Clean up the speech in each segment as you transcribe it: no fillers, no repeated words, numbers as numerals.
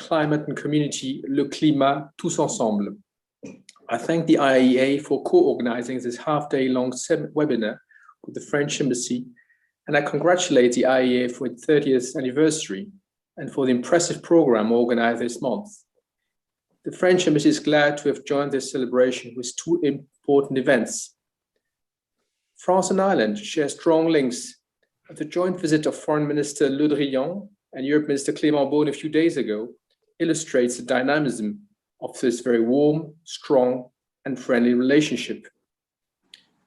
climate and community, le climat, tous ensemble. I thank the IAEA for co-organizing this half-day-long webinar with the French Embassy, and I congratulate the IAEA for its 30th anniversary and for the impressive program organized this month. The French Embassy is glad to have joined this celebration with two important events. France and Ireland share strong links. The joint visit of Foreign Minister Le Drian and Europe Minister Clément Beaune a few days ago illustrates the dynamism of this very warm, strong, and friendly relationship.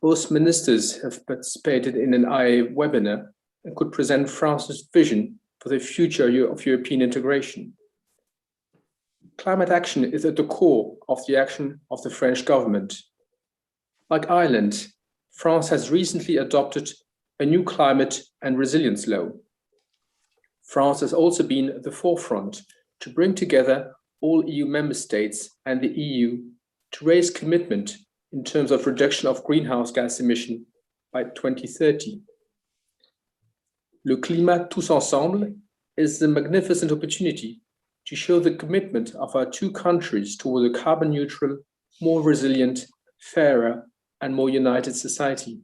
Both ministers have participated in an IAEA webinar and could present France's vision for the future of European integration. Climate action is at the core of the action of the French government. Like Ireland, France has recently adopted a new climate and resilience law. France has also been at the forefront to bring together all EU member states and the EU to raise commitment in terms of reduction of greenhouse gas emission by 2030. Le climat tous ensemble is a magnificent opportunity to show the commitment of our two countries toward a carbon neutral, more resilient, fairer, and more united society.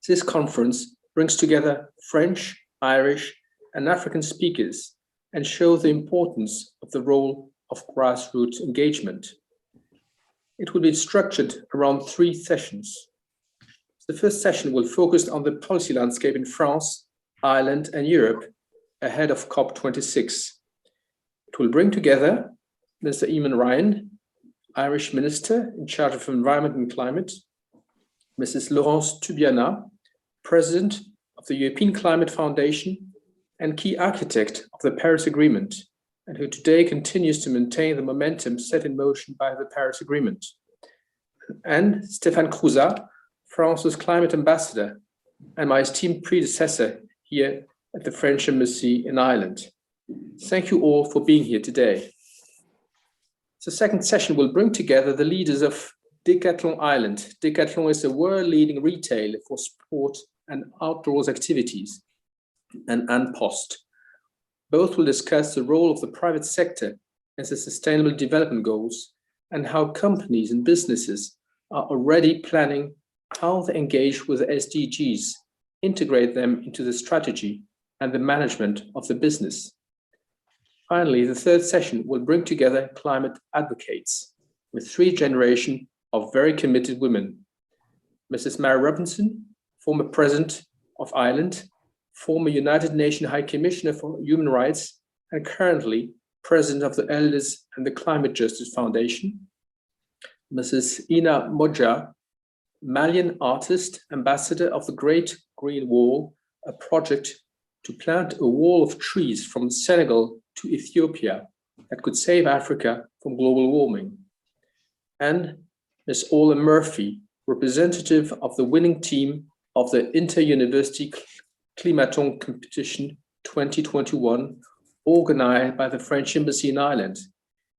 This conference brings together French, Irish, and African speakers and shows the importance of the role of grassroots engagement. It will be structured around 3 sessions. The first session will focus on the policy landscape in France, Ireland, and Europe ahead of COP26. It will bring together Mr. Eamon Ryan, Irish Minister in charge of Environment and Climate, Mrs. Laurence Tubiana, President of the European Climate Foundation and key architect of the Paris Agreement, and who today continues to maintain the momentum set in motion by the Paris Agreement, and Stéphane Crouzat, France's climate ambassador, and my esteemed predecessor here at the French Embassy in Ireland. Thank you all for being here today. The second session will bring together the leaders of Decathlon Ireland. Decathlon is a world-leading retailer for sport and outdoors activities, and Post. Both will discuss the role of the private sector as the Sustainable Development Goals and how companies and businesses are already planning how they engage with the SDGs, integrate them into the strategy and the management of the business. Finally, the third session will bring together climate advocates with 3 generations of very committed women. Mrs. Mary Robinson, former President of Ireland, former United Nations High Commissioner for Human Rights, and currently President of the Elders and the Climate Justice Foundation. Mrs. Ina Modja, Malian artist, ambassador of the Great Green Wall, a project to plant a wall of trees from Senegal to Ethiopia that could save Africa from global warming. And Ms. Ola Murphy, representative of the winning team of the Inter-University Climaton Competition 2021, organized by the French Embassy in Ireland.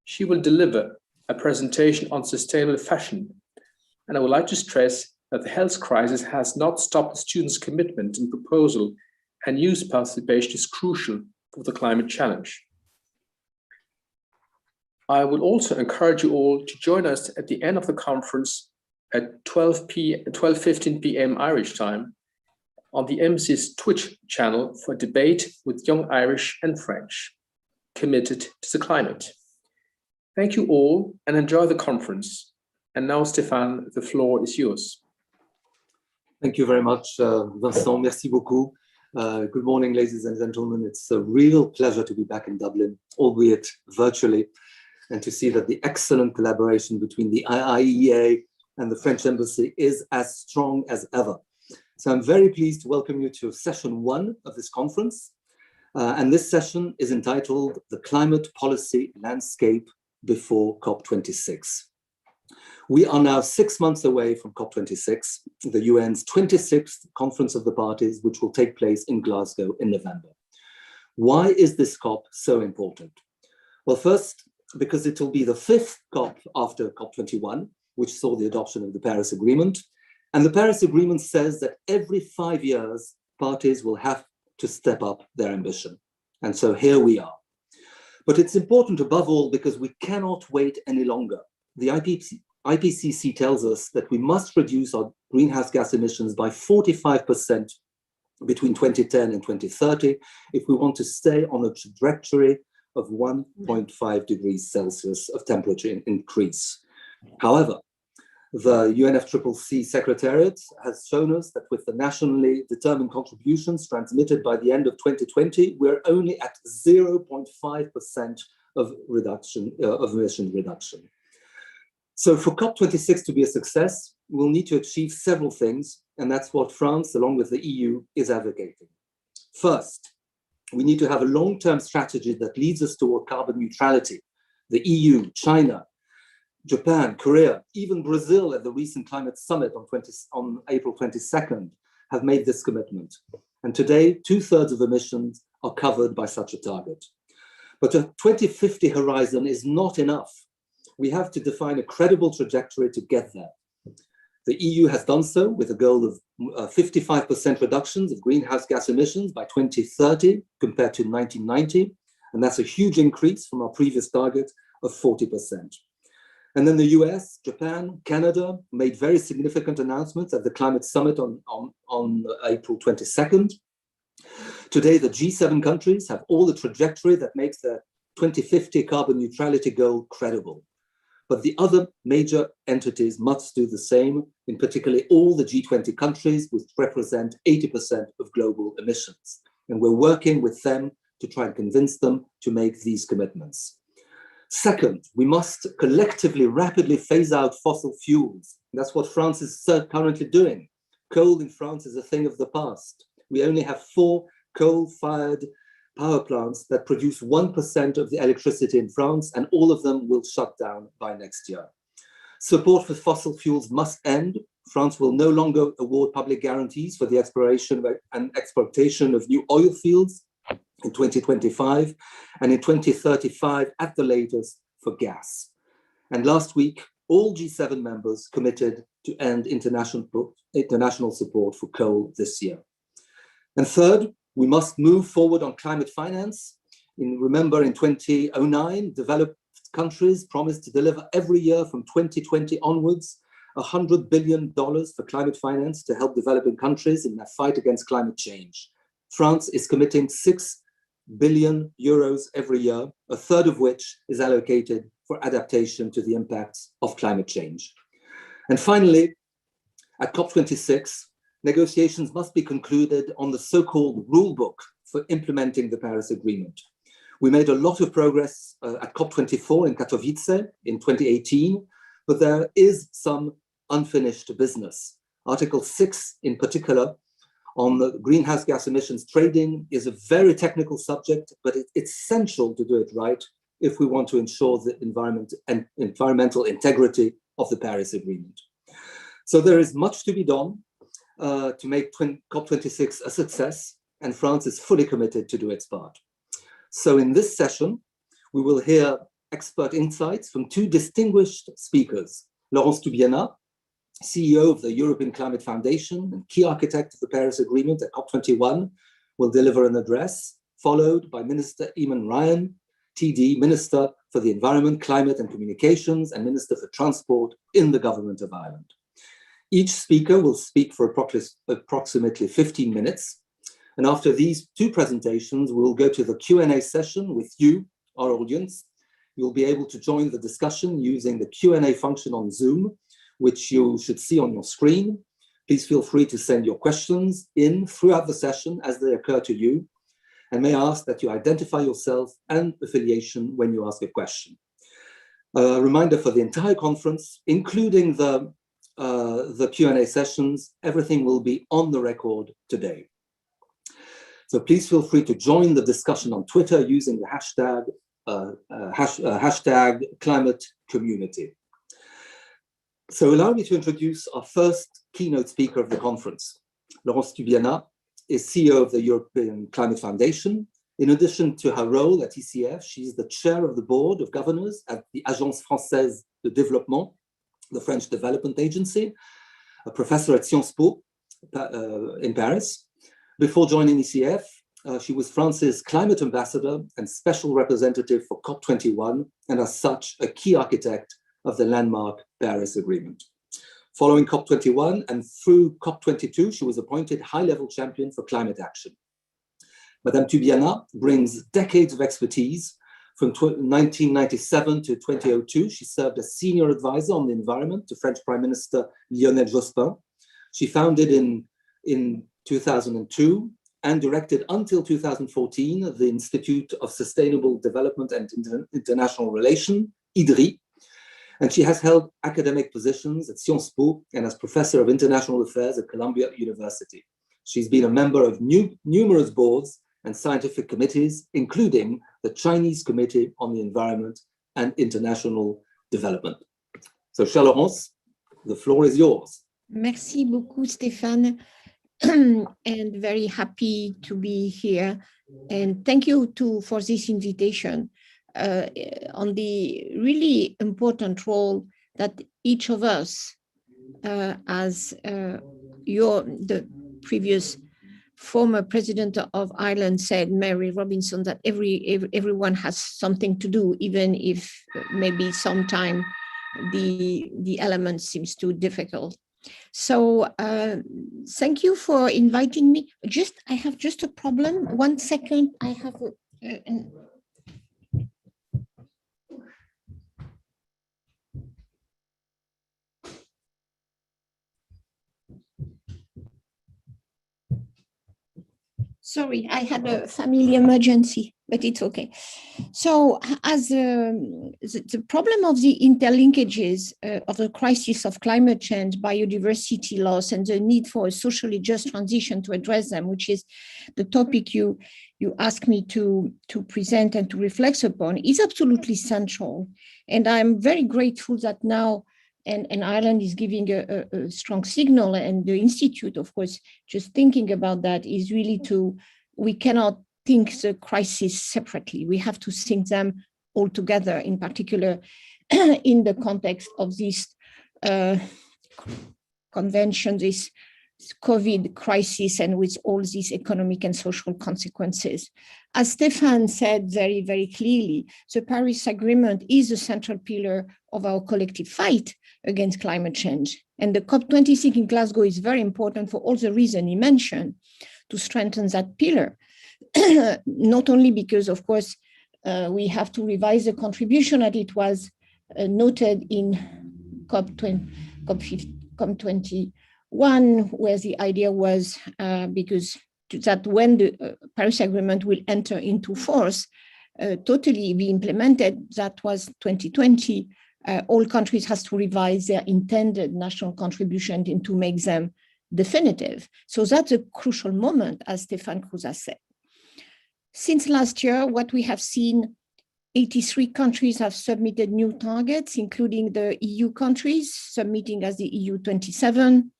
She will deliver a presentation on sustainable fashion. And I would like to stress that the health crisis has not stopped the students' commitment and proposal, and youth participation is crucial for the climate challenge. I would also encourage you all to join us at the end of the conference at 12:15 p.m. Irish time on the Embassy's Twitch channel for a debate with young Irish and French committed to the climate. Thank you all and enjoy the conference. And now, Stéphane, the floor is yours. Thank you very much, Vincent. Merci beaucoup. Good morning, ladies and gentlemen. It's a real pleasure to be back in Dublin, albeit virtually, and to see that the excellent collaboration between the IAEA and the French Embassy is as strong as ever. So I'm very pleased to welcome you to session 1 of this conference. And this session is entitled The Climate Policy Landscape Before COP26. We are now 6 months away from COP26, the UN's 26th Conference of the Parties, which will take place in Glasgow in November. Why is this COP so important? Well, first, because it will be the 5th COP after COP21, which saw the adoption of the Paris Agreement. And the Paris Agreement says that every 5 years, parties will have to step up their ambition. And so here we are. But it's important above all because we cannot wait any longer. The IPCC tells us that we must reduce our greenhouse gas emissions by 45% between 2010 and 2030 if we want to stay on a trajectory of 1.5 degrees Celsius of temperature increase. However, the UNFCCC Secretariat has shown us that with the nationally determined contributions transmitted by the end of 2020, we're only at 0.5% of emission reduction. So for COP26 to be a success, we'll need to achieve several things, and that's what France, along with the EU, is advocating. First, we need to have a long-term strategy that leads us toward carbon neutrality. The EU, China, Japan, Korea, even Brazil at the recent climate summit on April 22nd have made this commitment. And today, 2/3 of emissions are covered by such a target. But a 2050 horizon is not enough. We have to define a credible trajectory to get there. The EU has done so with a goal of 55% reductions of greenhouse gas emissions by 2030 compared to 1990. And that's a huge increase from our previous target of 40%. And then the US, Japan, Canada made very significant announcements at the climate summit on April 22nd. Today, the G7 countries have all the trajectory that makes the 2050 carbon neutrality goal credible. But the other major entities must do the same, in particular all the G20 countries, which represent 80% of global emissions. And we're working with them to try and convince them to make these commitments. Second, we must collectively rapidly phase out fossil fuels. That's what France is currently doing. Coal in France is a thing of the past. We only have 4 coal-fired power plants that produce 1% of the electricity in France, and all of them will shut down by next year. Support for fossil fuels must end. France will no longer award public guarantees for the exploration and exploitation of new oil fields in 2025, and in 2035 at the latest for gas. And last week, all G7 members committed to end international support for coal this year. And third, we must move forward on climate finance. Remember, in 2009, developed countries promised to deliver every year from 2020 onwards $100 billion for climate finance to help developing countries in their fight against climate change. France is committing 6 billion euros every year, a third of which is allocated for adaptation to the impacts of climate change. And finally, at COP26, negotiations must be concluded on the so-called rule book for implementing the Paris Agreement. We made a lot of progress at COP24 in Katowice in 2018, but there is some unfinished business. Article 6 in particular on the greenhouse gas emissions trading is a very technical subject, but it's essential to do it right if we want to ensure the environmental integrity of the Paris Agreement. So there is much to be done to make COP26 a success, and France is fully committed to do its part. So in this session, we will hear expert insights from 2 distinguished speakers. Laurence Tubiana, CEO of the European Climate Foundation and key architect of the Paris Agreement at COP21, will deliver an address, followed by Minister Eamon Ryan TD, Minister for the Environment, Climate and Communications, and Minister for Transport in the Government of Ireland. Each speaker will speak for approximately 15 minutes. And after these 2 presentations, we'll go to the Q&A session with you, our audience. You'll be able to join the discussion using the Q&A function on Zoom, which you should see on your screen. Please feel free to send your questions in throughout the session as they occur to you. And may I ask that you identify yourself and affiliation when you ask a question. A reminder for the entire conference, including the Q&A sessions, everything will be on the record today. So please feel free to join the discussion on Twitter using the hashtag climate community. So allow me to introduce our first keynote speaker of the conference. Laurence Tubiana is CEO of the European Climate Foundation. In addition to her role at ECF, she's the chair of the board of governors at the Agence Française de Développement, the French development agency, a professor at Sciences Po in Paris. Before joining ECF, she was France's climate ambassador and special representative for COP21, and as such, a key architect of the landmark Paris Agreement. Following COP21 and through COP22, she was appointed high-level champion for climate action. Madame Tubiana brings decades of expertise. From 1997 to 2002, she served as senior advisor on the environment to French Prime Minister Lionel Jospin. She founded in 2002 and directed until 2014 the Institute of Sustainable Development and International Relations, IDRI. And she has held academic positions at Sciences Po and as professor of international affairs at Columbia University. She's been a member of numerous boards and scientific committees, including the Chinese Committee on the Environment and International Development. So, chère Laurence, the floor is yours. Merci beaucoup, Stéphane, and very happy to be here. And thank you for this invitation on the really important role that each of us, as the previous former president of Ireland said, Mary Robinson, that everyone has something to do, even if maybe sometime the element seems too difficult. So thank you for inviting me. I have just a problem. 1 second. I have sorry, I had a family emergency, but it's okay. So as the problem of the interlinkages of the crisis of climate change, biodiversity loss, and the need for a socially just transition to address them, which is the topic you asked me to present and to reflect upon, is absolutely central. And I'm very grateful that now and Ireland is giving a strong signal, and the Institute, of course, just thinking about that is really we cannot think the crisis separately. We have to think them all together, in particular in the context of this convention, this COVID crisis, and with all these economic and social consequences. As Stéphane said very, very clearly, the Paris Agreement is a central pillar of our collective fight against climate change. And the COP26 in Glasgow is very important for all the reasons he mentioned, to strengthen that pillar. Not only because, of course, we have to revise the contribution that it was noted in COP21, where the idea was because that when the Paris Agreement will enter into force, totally be implemented, that was 2020, all countries has to revise their intended national contribution and to make them definitive. So that's a crucial moment, as Stéphane Crouzat said. Since last year, what we have seen, 83 countries have submitted new targets, including the EU countries submitting as the EU 27.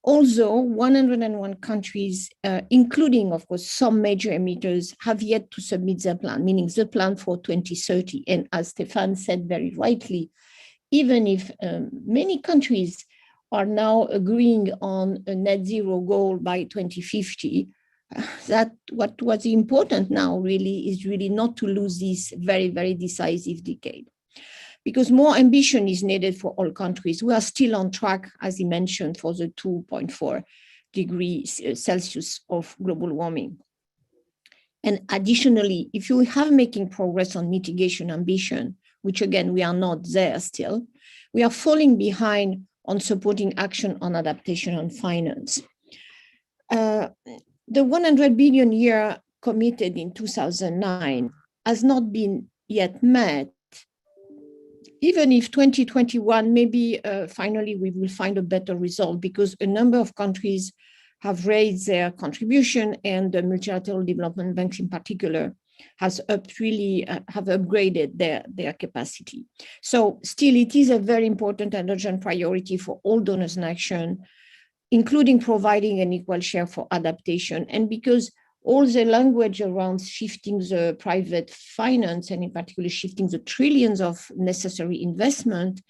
Also, 101 countries, including, of course, some major emitters, have yet to submit their plan, meaning the plan for 2030. And as Stéphane said very rightly, even if many countries are now agreeing on a net zero goal by 2050, that what was important now really is really not to lose this very, very decisive decade. Because more ambition is needed for all countries. We are still on track, as he mentioned, for the 2.4 degrees Celsius of global warming. And additionally, if you have making progress on mitigation ambition, which again, we are not there still, we are falling behind on supporting action on adaptation and finance. The 100 billion year committed in 2009 has not been yet met. Even if 2021, maybe finally we will find a better result, because a number of countries have raised their contribution, and the multilateral development banks in particular have upgraded their capacity. So still, it is a very important and urgent priority for all donors in action, including providing an equal share for adaptation. And because all the language around shifting the private finance, and in particular shifting the trillions of necessary investment,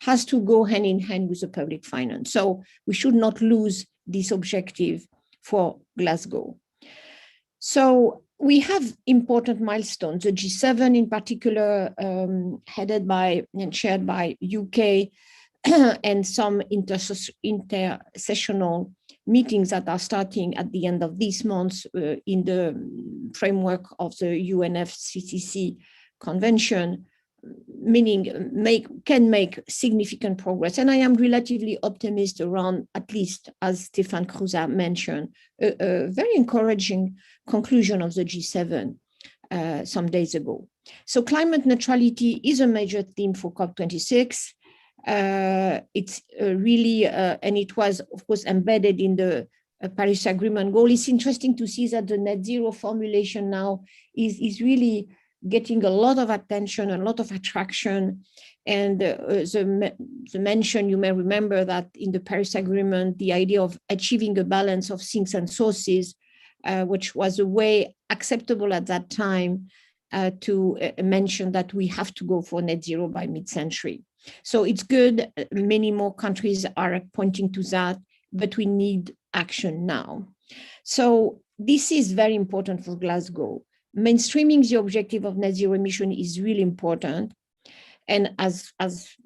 has to go hand in hand with the public finance. So we should not lose this objective for Glasgow. So we have important milestones. The G7 in particular, headed by and chaired by UK, and some intersessional meetings that are starting at the end of this month in the framework of the UNFCCC convention, meaning can make significant progress. And I am relatively optimistic around, at least as Stéphane Crouzat mentioned, a very encouraging conclusion of the G7 some days ago. So climate neutrality is a major theme for COP26. It's really, and it was of course embedded in the Paris Agreement goal. It's interesting to see that the net zero formulation now is really getting a lot of attention, a lot of attraction. And the mention, you may remember that in the Paris Agreement, the idea of achieving a balance of sinks and sources, which was a way acceptable at that time to mention that we have to go for net zero by mid-century. So it's good. Many more countries are pointing to that, but we need action now. So this is very important for Glasgow. Mainstreaming the objective of net zero emission is really important. And as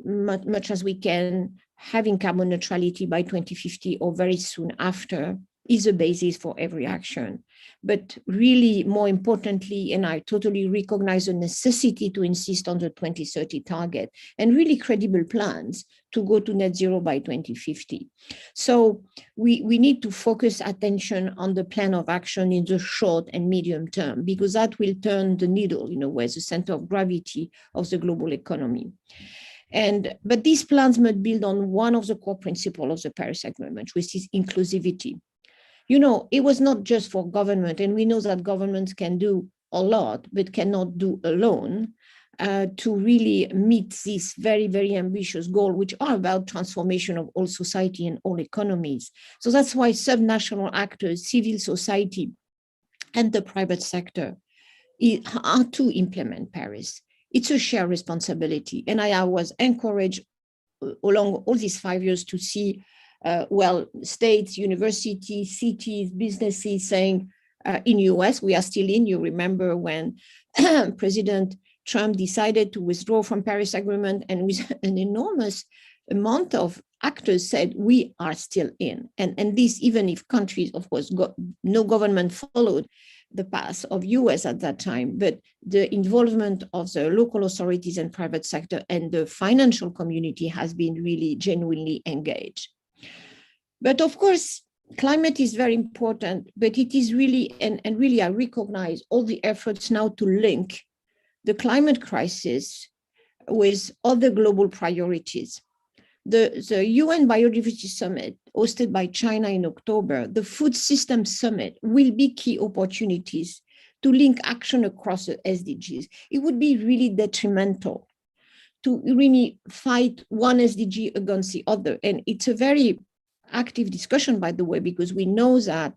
much as we can, having carbon neutrality by 2050 or very soon after is a basis for every action. But really, more importantly, and I totally recognize the necessity to insist on the 2030 target and really credible plans to go to net zero by 2050. So we need to focus attention on the plan of action in the short and medium term, because that will turn the needle, in a way, the center of gravity of the global economy. But these plans must build on one of the core principles of the Paris Agreement, which is inclusivity. You know, it was not just for government, and we know that governments can do a lot, but cannot do alone to really meet this very, very ambitious goal, which are about transformation of all society and all economies. So that's why subnational actors, civil society, and the private sector are to implement Paris. It's a shared responsibility. And I was encouraged along all these 5 years to see states, universities, cities, businesses saying in US, we are still in, you remember when President Trump decided to withdraw from Paris Agreement, and with an enormous amount of actors said, we are still in. And this, even if countries, of course, no government followed the path of US at that time, but the involvement of the local authorities and private sector and the financial community has been really genuinely engaged. But of course, climate is very important, but it is really, and really I recognize all the efforts now to link the climate crisis with other global priorities. The UN Biodiversity Summit hosted by China in October, the Food System Summit will be key opportunities to link action across the SDGs. It would be really detrimental to really fight one SDG against the other. And it's a very active discussion, by the way, because we know that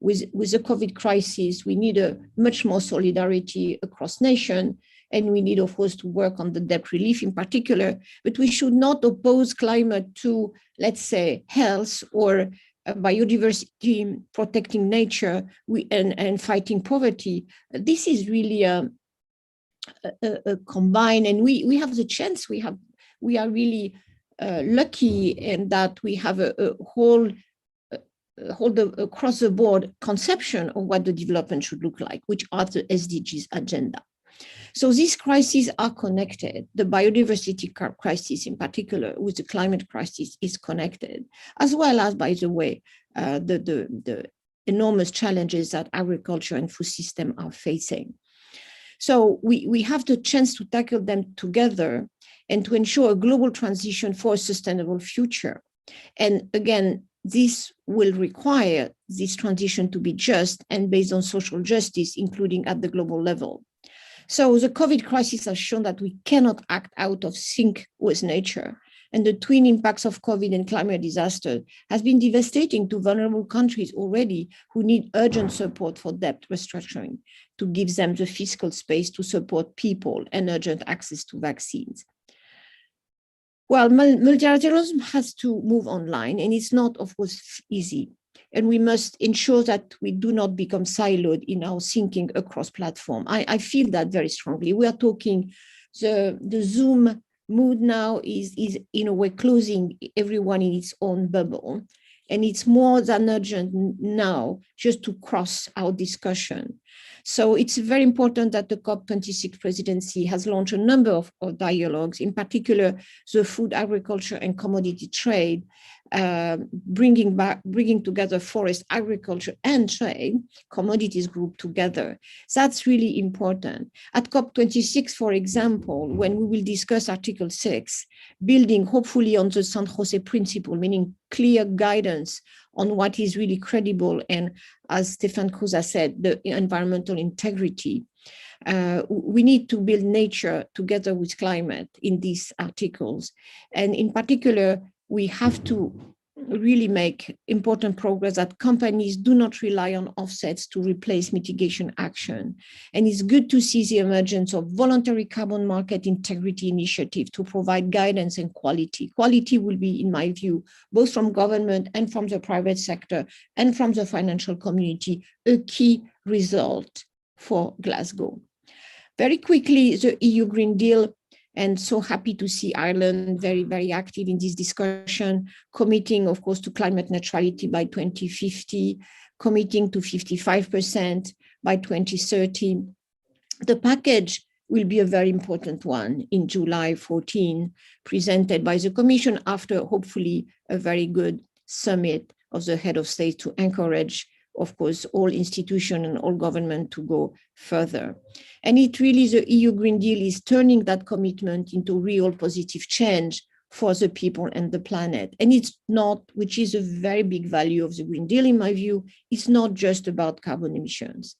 with the COVID crisis, we need a much more solidarity across nations, and we need, of course, to work on the debt relief in particular, but we should not oppose climate to, let's say, health or biodiversity, protecting nature and fighting poverty. This is really a combined, and we have the chance, we are really lucky in that we have a whole across the board conception of what the development should look like, which are the SDGs agenda. So these crises are connected. The biodiversity crisis in particular with the climate crisis is connected, as well as, by the way, the enormous challenges that agriculture and food system are facing. So we have the chance to tackle them together and to ensure a global transition for a sustainable future. And again, this will require this transition to be just and based on social justice, including at the global level. So the COVID crisis has shown that we cannot act out of sync with nature. And the twin impacts of COVID and climate disaster has been devastating to vulnerable countries already who need urgent support for debt restructuring to give them the fiscal space to support people and urgent access to vaccines. Well, multilateralism has to move online, and it's not, of course, easy. And we must ensure that we do not become siloed in our thinking across platform. I feel that very strongly. We are talking, the Zoom mood now is in a way closing everyone in its own bubble. And it's more than urgent now just to cross our discussion. So it's very important that the COP26 presidency has launched a number of dialogues, in particular, the food, agriculture, and commodity trade, bringing together forest, agriculture, and trade, commodities group together. That's really important. At COP26, for example, when we will discuss Article 6, building hopefully on the San Jose principle, meaning clear guidance on what is really credible, and as Stéphane Crouzat said, the environmental integrity. We need to build nature together with climate in these articles. And in particular, we have to really make important progress that companies do not rely on offsets to replace mitigation action. And it's good to see the emergence of voluntary carbon market integrity initiative to provide guidance and quality. Quality will be, in my view, both from government and from the private sector and from the financial community, a key result for Glasgow. Very quickly, the EU Green Deal, and so happy to see Ireland very, very active in this discussion, committing, of course, to climate neutrality by 2050, committing to 55% by 2030. The package will be a very important one in July 14, presented by the Commission after hopefully a very good summit of the head of state to encourage, of course, all institutions and all government to go further. And it really, the EU Green Deal is turning that commitment into real positive change for the people and the planet. And it's not, which is a very big value of the Green Deal, in my view, it's not just about carbon emissions.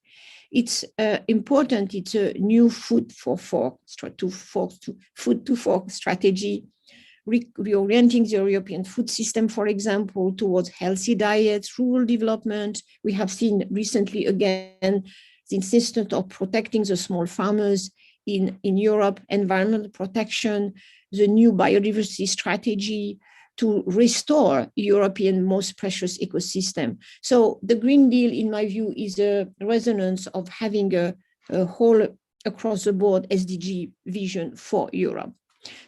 It's important, it's a new food to fork strategy, reorienting the European food system, for example, towards healthy diets, rural development. We have seen recently, again, the insistence of protecting the small farmers in Europe, environmental protection, the new biodiversity strategy to restore European most precious ecosystem. So the Green Deal, in my view, is a resonance of having a whole across the board SDG vision for Europe.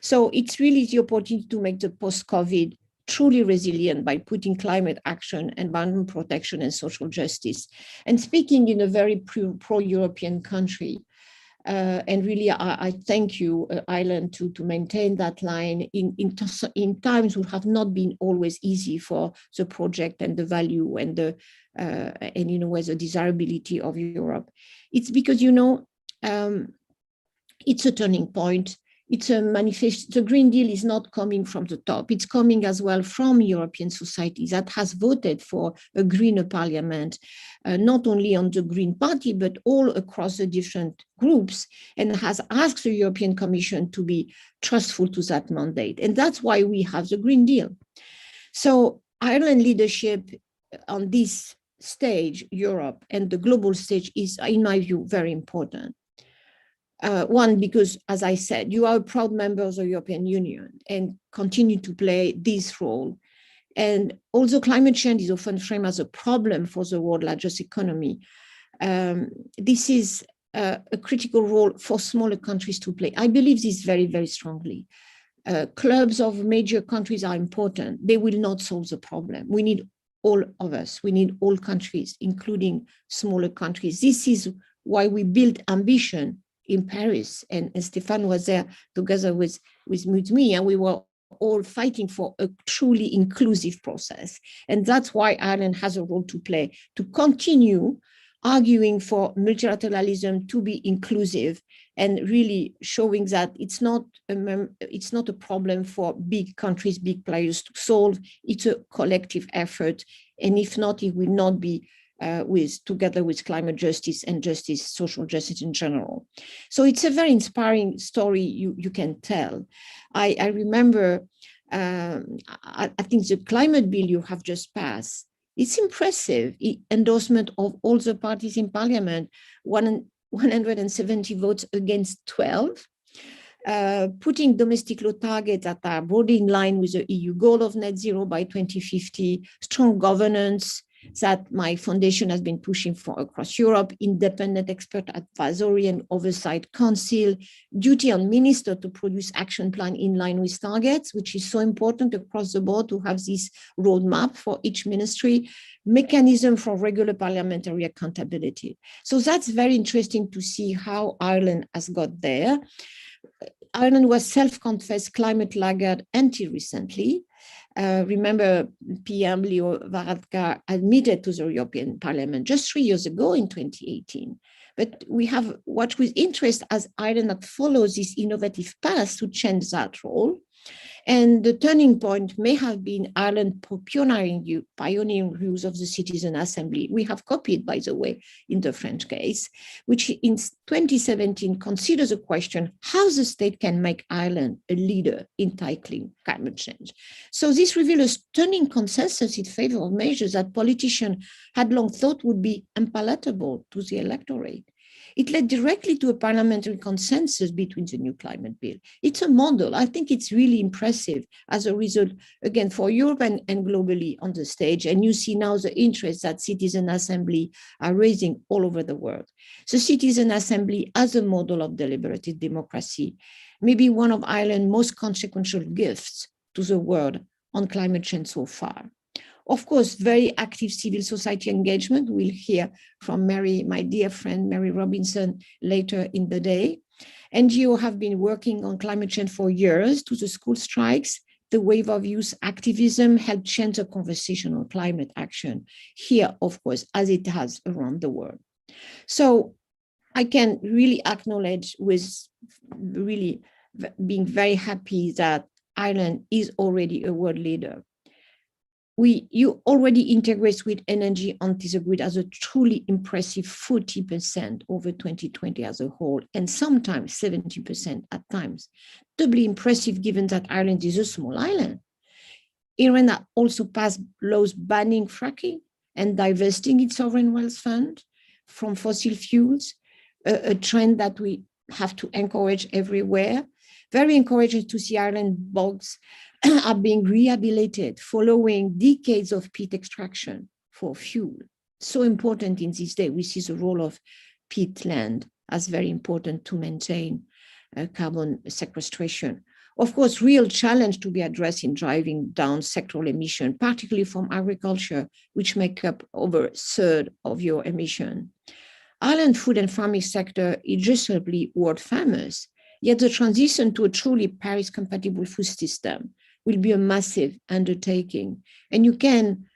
So it's really the opportunity to make the post-COVID truly resilient by putting climate action, environment protection, and social justice. And speaking in a very pro-European country, and really I thank you, Ireland, to maintain that line in times which have not been always easy for the project and the value and the and in a way the desirability of Europe. It's because, you know, it's a turning point. It's a manifest. The Green Deal is not coming from the top. It's coming as well from European society that has voted for a greener parliament, not only on the Green Party, but all across the different groups, and has asked the European Commission to be trustful to that mandate. And that's why we have the Green Deal. So Ireland leadership on this stage, Europe, and the global stage is, in my view, very important. One, because, as I said, you are a proud member of the European Union and continue to play this role. And although climate change is often framed as a problem for the world's largest economy, this is a critical role for smaller countries to play. I believe this very, very strongly. Clubs of major countries are important. They will not solve the problem. We need all of us. We need all countries, including smaller countries. This is why we build ambition in Paris, and Stéphane was there together with me, and we were all fighting for a truly inclusive process. And that's why Ireland has a role to play, to continue arguing for multilateralism to be inclusive and really showing that it's not a problem for big countries, big players to solve. It's a collective effort. And if not, it will not be together with climate justice and justice, social justice in general. So it's a very inspiring story you can tell. I remember, I think the climate bill you have just passed, it's impressive endorsement of all the parties in parliament, 170 votes against 12, putting domestic low targets that are broadly in line with the EU goal of net zero by 2050, strong governance, that my foundation has been pushing for across Europe: independent expert advisory and oversight council, duty on minister to produce action plan in line with targets, which is so important across the board to have this roadmap for each ministry, mechanism for regular parliamentary accountability. So that's very interesting to see how Ireland has got there. Ireland was self-confessed climate laggard until recently. Remember, PM Leo Varadkar admitted to the European Parliament just 3 years ago in 2018. But we have watched with interest as Ireland that follows this innovative path to change that role. And the turning point may have been Ireland's pioneering use of the Citizen Assembly. We have copied, by the way, in the French case, which in 2017 considers a question how the state can make Ireland a leader in tackling climate change. So this reveals a stunning consensus in favor of measures that politicians had long thought would be unpalatable to the electorate. It led directly to a parliamentary consensus between the new climate bill. It's a model. I think it's really impressive as a result, again, for Europe and globally on the stage. And you see now the interest that Citizen Assembly are raising all over the world. The Citizen Assembly as a model of deliberative democracy may be one of Ireland's most consequential gifts to the world on climate change so far. Of course, very active civil society engagement. We'll hear from Mary, my dear friend, Mary Robinson, later in the day. NGOs have been working on climate change for years. To the school strikes, the wave of youth activism helped change the conversation on climate action here, of course, as it has around the world. So I can really acknowledge with really being very happy that Ireland is already a world leader. You already integrate with energy onto the grid as a truly impressive 40% over 2020 as a whole, and sometimes 70% at times. Doubly impressive given that Ireland is a small island. Ireland also passed laws banning fracking and divesting its sovereign wealth fund from fossil fuels, a trend that we have to encourage everywhere. Very encouraging to see Ireland bogs are being rehabilitated following decades of peat extraction for fuel. So important in this day. We see the role of peat land as very important to maintain carbon sequestration. Of course, real challenge to be addressed in driving down sectoral emission, particularly from agriculture, which make up over a third of your emission. Ireland's food and farming sector is justly world famous, yet the transition to a truly Paris-compatible food system will be a massive undertaking. And you can,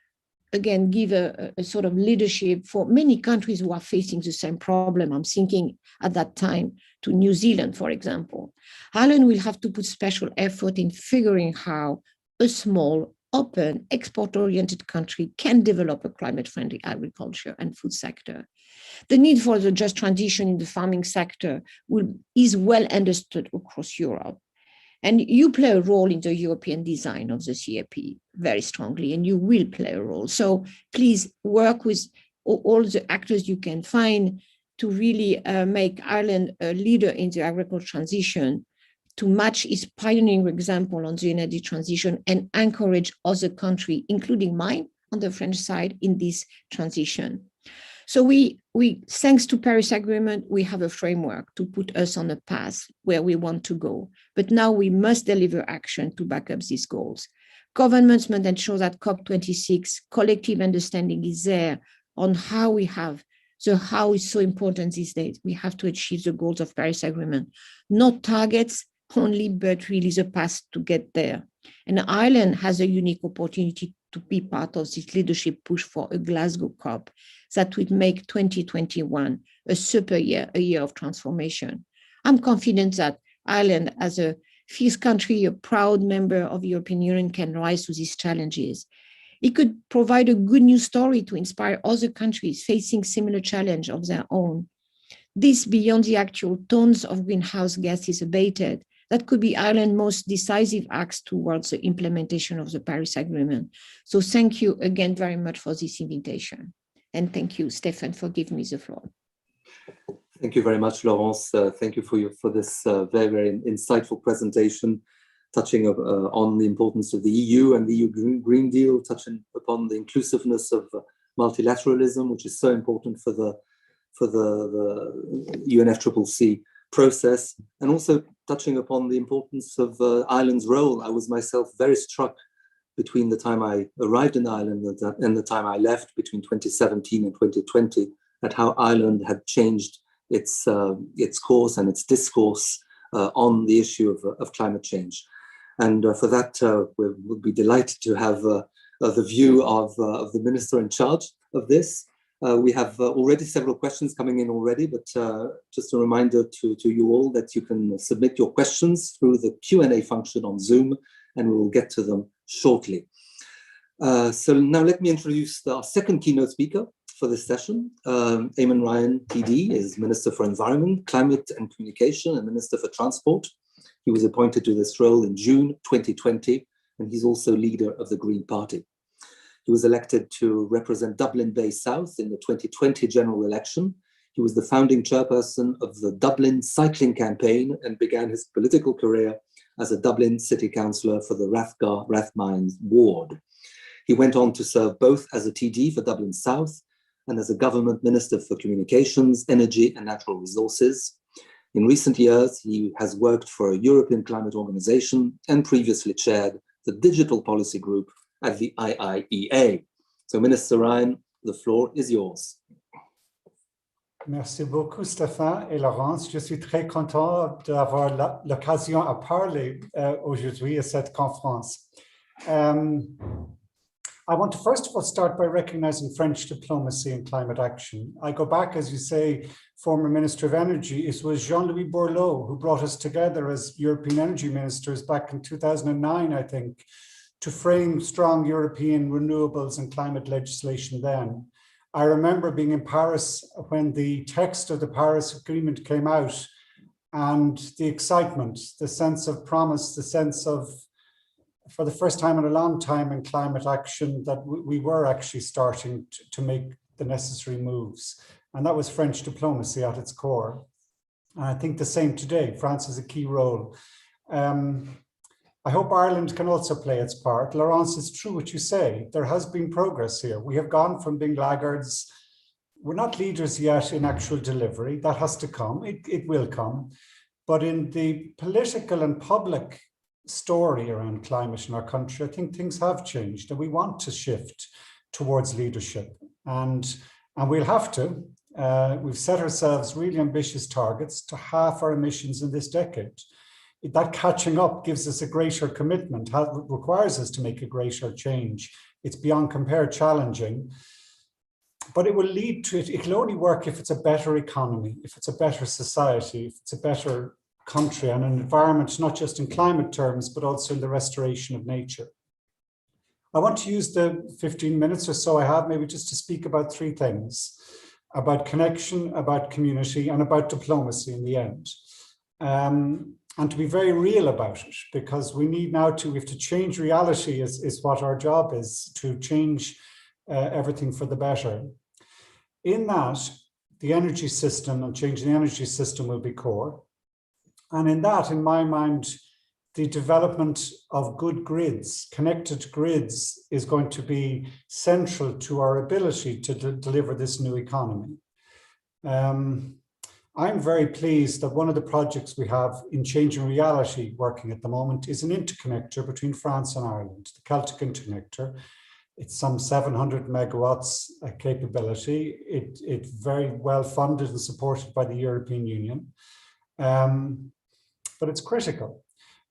again, give a sort of leadership for many countries who are facing the same problem. I'm thinking at that time to New Zealand, for example. Ireland will have to put special effort in figuring how a small, open, export-oriented country can develop a climate-friendly agriculture and food sector. The need for the just transition in the farming sector is well understood across Europe. And you play a role in the European design of the CAP very strongly, and you will play a role. So please work with all the actors you can find to really make Ireland a leader in the agricultural transition, to match its pioneering example on the energy transition and encourage other countries, including mine on the French side, in this transition. So we thanks to Paris Agreement, we have a framework to put us on a path where we want to go. But now we must deliver action to back up these goals. Governments must ensure that COP26 collective understanding is there on how we have. So how is so important these days. We have to achieve the goals of Paris Agreement, not targets only, but really the path to get there. And Ireland has a unique opportunity to be part of this leadership push for a Glasgow COP that would make 2021 a super year, a year of transformation. I'm confident that Ireland, as a fifth country, a proud member of the European Union, can rise to these challenges. It could provide a good news story to inspire other countries facing similar challenge of their own. This, beyond the actual tons of greenhouse gases abated, that could be Ireland's most decisive acts towards the implementation of the Paris Agreement. So thank you again very much for this invitation. And thank you, Stéphane, for giving me the floor. Thank you very much, Laurence. Thank you for this very, very insightful presentation, touching on the importance of the EU and the EU Green Deal, touching upon the inclusiveness of multilateralism, which is so important for the UNFCCC process, and also touching upon the importance of Ireland's role. I was myself very struck between the time I arrived in Ireland and the time I left, between 2017 and 2020, at how Ireland had changed its course and its discourse on the issue of climate change. And for that, we'll be delighted to have the view of the minister in charge of this. We have already several questions coming in already, but just a reminder to you all that you can submit your questions through the Q&A function on Zoom, and we will get to them shortly. So now let me introduce our second keynote speaker for this session. Eamon Ryan TD is Minister for Environment, Climate and Communication and Minister for Transport. He was appointed to this role in June 2020, and he's also leader of the Green Party. He was elected to represent Dublin Bay South in the 2020 general election. He was the founding chairperson of the Dublin Cycling Campaign and began his political career as a Dublin city councillor for the Rathmines ward. He went on to serve both as a TD for Dublin South and as a government minister for communications, energy and natural resources. In recent years, he has worked for a European Climate Organization and previously chaired the Digital Policy Group at the IIEA. So Minister Ryan, the floor is yours. Merci beaucoup, Stéphane et Laurence. Je suis très content d'avoir l'occasion à parler aujourd'hui à cette conférence. I want to first of all start by recognizing French diplomacy in climate action. I go back, as you say, former Minister of Energy. It was Jean-Louis Borloo who brought us together as European energy ministers back in 2009, I think, to frame strong European renewables and climate legislation then. I remember being in Paris when the text of the Paris Agreement came out, and the excitement, the sense of promise, the sense of, for the first time in a long time in climate action, that we were actually starting to make the necessary moves. And that was French diplomacy at its core. And I think the same today. France has a key role. I hope Ireland can also play its part. Laurence, it's true what you say. There has been progress here. We have gone from being laggards. We're not leaders yet in actual delivery. That has to come. It will come. But in the political and public story around climate in our country, I think things have changed, and we want to shift towards leadership. And we'll have to. We've set ourselves really ambitious targets to halve our emissions in this decade. That catching up gives us a greater commitment, requires us to make a greater change. It's beyond compare challenging, but it will lead to it. It can only work if it's a better economy, if it's a better society, if it's a better country and an environment, not just in climate terms, but also in the restoration of nature. I want to use the 15 minutes or so I have maybe just to speak about three things: about connection, about community, and about diplomacy in the end. And to be very real about it, because we need now we have to change reality is what our job is, to change everything for the better. In that, the energy system and changing the energy system will be core. And in that, in my mind, the development of good grids, connected grids, is going to be central to our ability to deliver this new economy. I'm very pleased that one of the projects we have in Changing Reality working at the moment is an interconnector between France and Ireland, the Celtic Interconnector. It's some 700 megawatts capability. It's very well funded and supported by the European Union. But it's critical,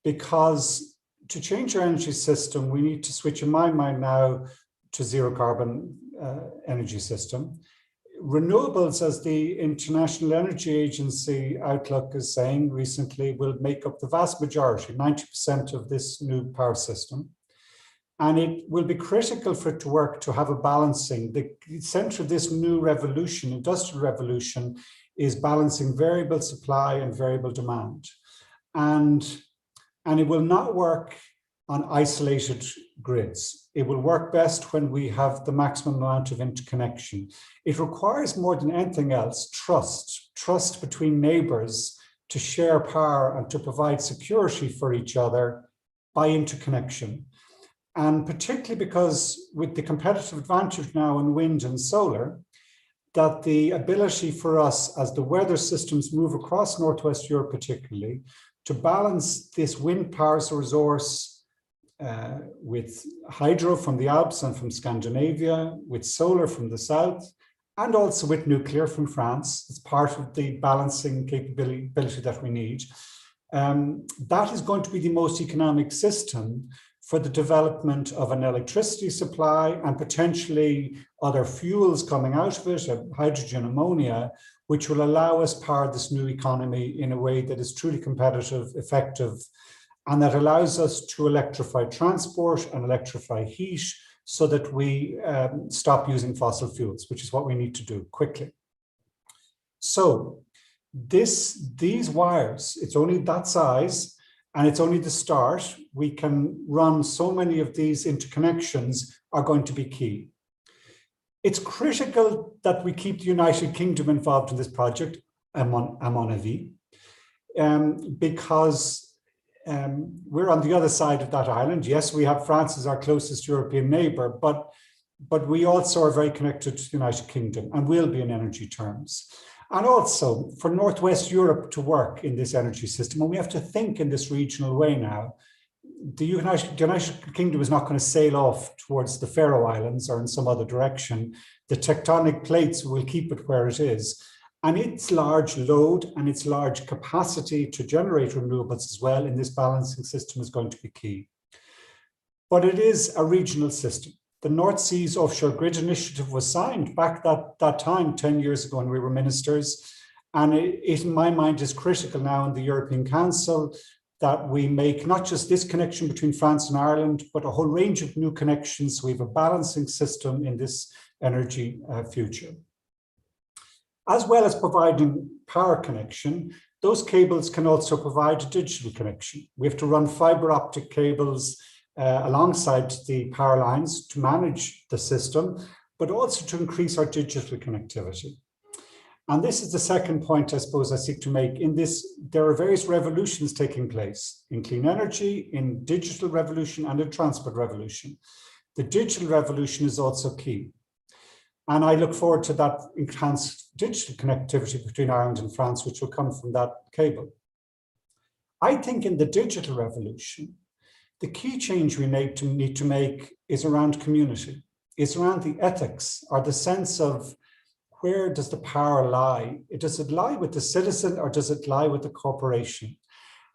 because to change our energy system, we need to switch, in my mind now, to zero carbon energy system. Renewables, as the International Energy Agency outlook is saying recently, will make up the vast majority, 90% of this new power system. And it will be critical for it to work to have a balancing. The center of this new revolution, industrial revolution, is balancing variable supply and variable demand. And it will not work on isolated grids. It will work best when we have the maximum amount of interconnection. It requires more than anything else trust between neighbors to share power and to provide security for each other by interconnection. And particularly because with the competitive advantage now in wind and solar, that the ability for us as the weather systems move across Northwest Europe particularly, to balance this wind power as a resource with hydro from the Alps and from Scandinavia, with solar from the south, and also with nuclear from France, as part of the balancing capability that we need. That is going to be the most economic system for the development of an electricity supply and potentially other fuels coming out of it, hydrogen, ammonia, which will allow us power this new economy in a way that is truly competitive, effective, and that allows us to electrify transport and electrify heat so that we stop using fossil fuels, which is what we need to do quickly. So these wires, it's only that size, and it's only the start. We can run so many of these interconnections are going to be key. It's critical that we keep the United Kingdom involved in this project, à mon avis, because we're on the other side of that island. Yes, we have France as our closest European neighbor, but we also are very connected to the United Kingdom and will be in energy terms. And also for Northwest Europe to work in this energy system, and we have to think in this regional way now. The United Kingdom is not going to sail off towards the Faroe Islands or in some other direction. The tectonic plates will keep it where it is. And its large load and its large capacity to generate renewables as well in this balancing system is going to be key. But it is a regional system. The North Seas Offshore Grid Initiative was signed back that time, 10 years ago when we were ministers. And it, in my mind, is critical now in the European Council that we make not just this connection between France and Ireland, but a whole range of new connections. So we have a balancing system in this energy future. As well as providing power connection, those cables can also provide a digital connection. We have to run fiber optic cables alongside the power lines to manage the system, but also to increase our digital connectivity. And this is the second point, I suppose, I seek to make. In this, there are various revolutions taking place in clean energy, in digital revolution, and in transport revolution. The digital revolution is also key. And I look forward to that enhanced digital connectivity between Ireland and France, which will come from that cable. I think in the digital revolution, the key change we need to make is around community, is around the ethics or the sense of where does the power lie? Does it lie with the citizen or does it lie with the corporation?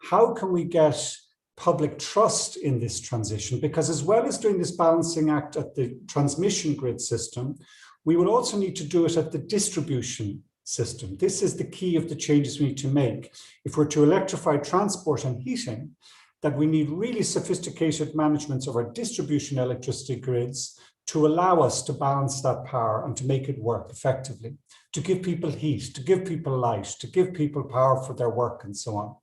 How can we get public trust in this transition? Because as well as doing this balancing act at the transmission grid system, we will also need to do it at the distribution system. This is the key of the changes we need to make. If we're to electrify transport and heating, that we need really sophisticated management of our distribution electricity grids to allow us to balance that power and to make it work effectively, to give people heat, to give people light, to give people power for their work and so on.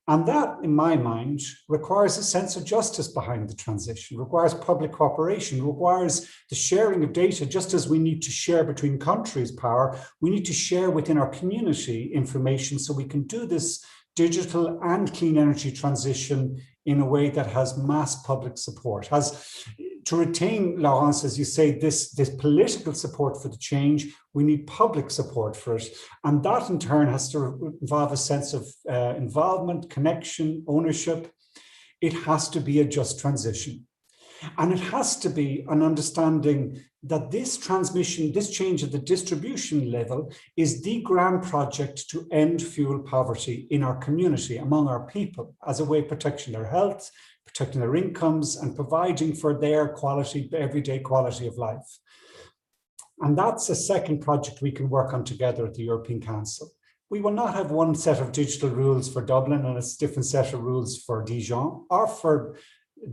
And that, in my mind, requires a sense of justice behind the transition, requires public cooperation, requires the sharing of data. Just as we need to share between countries power, we need to share within our community information so we can do this digital and clean energy transition in a way that has mass public support, has to retain, Laurence, as you say, this political support for the change. We need public support for it. And that in turn has to involve a sense of involvement, connection, ownership. It has to be a just transition. And it has to be an understanding that this transmission, this change at the distribution level is the grand project to end fuel poverty in our community, among our people, as a way of protecting their health, protecting their incomes, and providing for their quality, everyday quality of life. And that's a second project we can work on together at the European Council. We will not have one set of digital rules for Dublin and a different set of rules for Dijon or for